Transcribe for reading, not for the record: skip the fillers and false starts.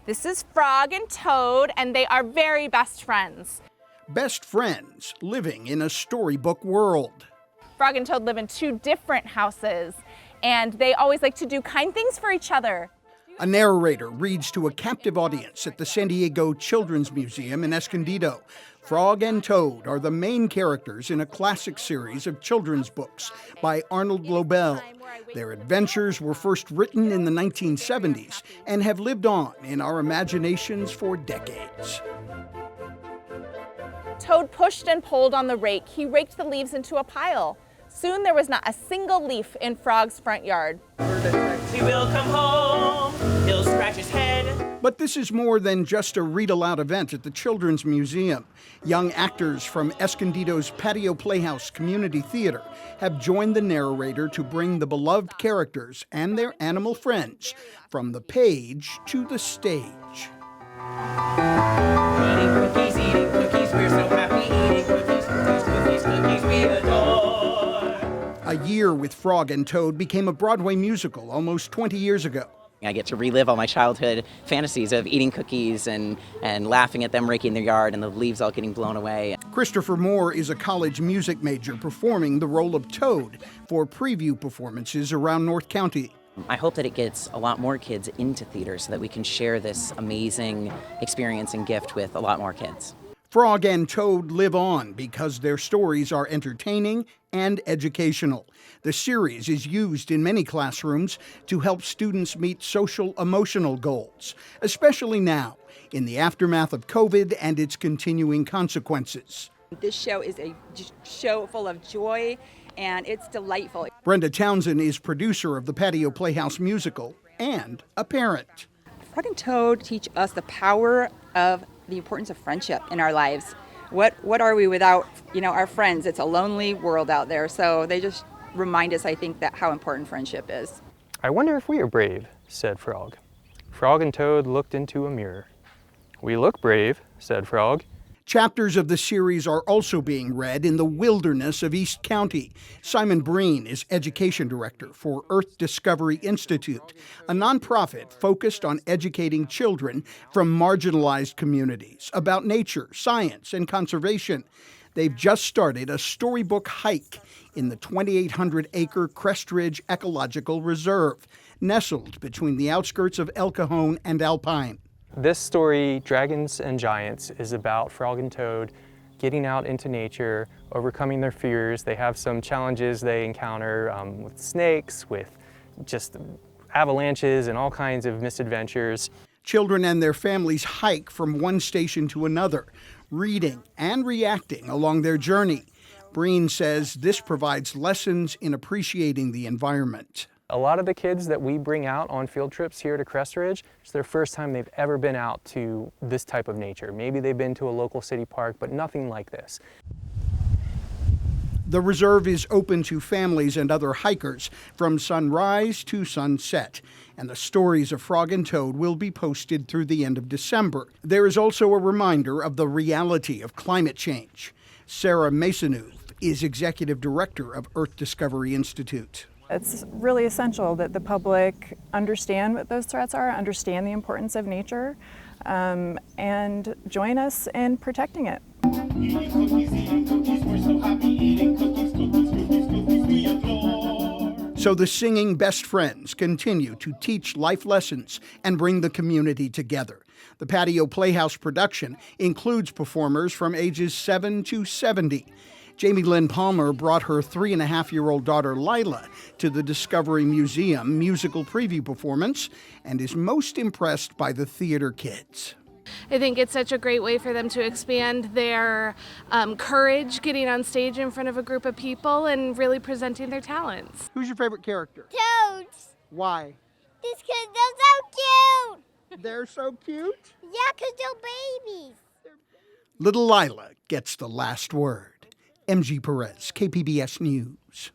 This is Frog and Toad, and they are very best friends. Best friends living in a storybook world. Frog and Toad live in two different houses, and they always like to do kind things for each other. A narrator reads to a captive audience at the San Diego Children's Museum in Escondido. Frog and Toad are the main characters in a classic series of children's books by Arnold Lobel. Their adventures were first written in the 1970s and have lived on in our imaginations for decades. Toad pushed and pulled on the rake. He raked the leaves into a pile. Soon there was not a single leaf in Frog's front yard. He will come home, he'll scratch his head. But this is more than just a read-aloud event at the Children's Museum. Young actors from Escondido's Patio Playhouse Community Theater have joined the narrator to bring the beloved characters and their animal friends from the page to the stage. Eating cookies, we're so happy. Eating cookies, we adore. A Year with Frog and Toad became a Broadway musical almost 20 years ago. I get to relive all my childhood fantasies of eating cookies and laughing at them raking their yard and the leaves all getting blown away. Christopher Moore is a college music major performing the role of Toad for preview performances around North County. I hope that it gets a lot more kids into theater so that we can share this amazing experience and gift with a lot more kids. Frog and Toad live on because their stories are entertaining and educational. The series is used in many classrooms to help students meet social-emotional goals, especially now, in the aftermath of COVID and its continuing consequences. This show is a show full of joy, and it's delightful. Brenda Townsend is producer of the Patio Playhouse musical and a parent. Frog and Toad teach us the power of the importance of friendship in our lives. What are we without, our friends? It's a lonely world out there. So they just remind us, I think, that how important friendship is. I wonder if we are brave, said Frog. Frog and Toad looked into a mirror. We look brave, said Frog. Chapters of the series are also being read in the wilderness of East County. Simon Breen is education director for Earth Discovery Institute, a nonprofit focused on educating children from marginalized communities about nature, science, and conservation. They've just started a storybook hike in the 2,800-acre Crest Ridge Ecological Reserve, nestled between the outskirts of El Cajon and Alpine. This story, Dragons and Giants, is about Frog and Toad getting out into nature, overcoming their fears. They have some challenges they encounter with snakes, with just avalanches and all kinds of misadventures. Children and their families hike from one station to another, reading and reacting along their journey. Breen says this provides lessons in appreciating the environment. A lot of the kids that we bring out on field trips here to Crest Ridge, it's their first time they've ever been out to this type of nature. Maybe they've been to a local city park, but nothing like this. The reserve is open to families and other hikers from sunrise to sunset, and the stories of Frog and Toad will be posted through the end of December. There is also a reminder of the reality of climate change. Sarah Masonouf is executive director of Earth Discovery Institute. It's really essential that the public understand what those threats are, understand the importance of nature, and join us in protecting it. So the singing best friends continue to teach life lessons and bring the community together. The Patio Playhouse production includes performers from ages 7 to 70. Jamie Lynn Palmer brought her 3.5-year-old daughter Lila to the Discovery Museum musical preview performance and is most impressed by the theater kids. I think it's such a great way for them to expand their courage getting on stage in front of a group of people and really presenting their talents. Who's your favorite character? Toads. Why? Just because they're so cute. They're so cute? Yeah, because they're babies. Little Lila gets the last word. M.G. Perez, KPBS News.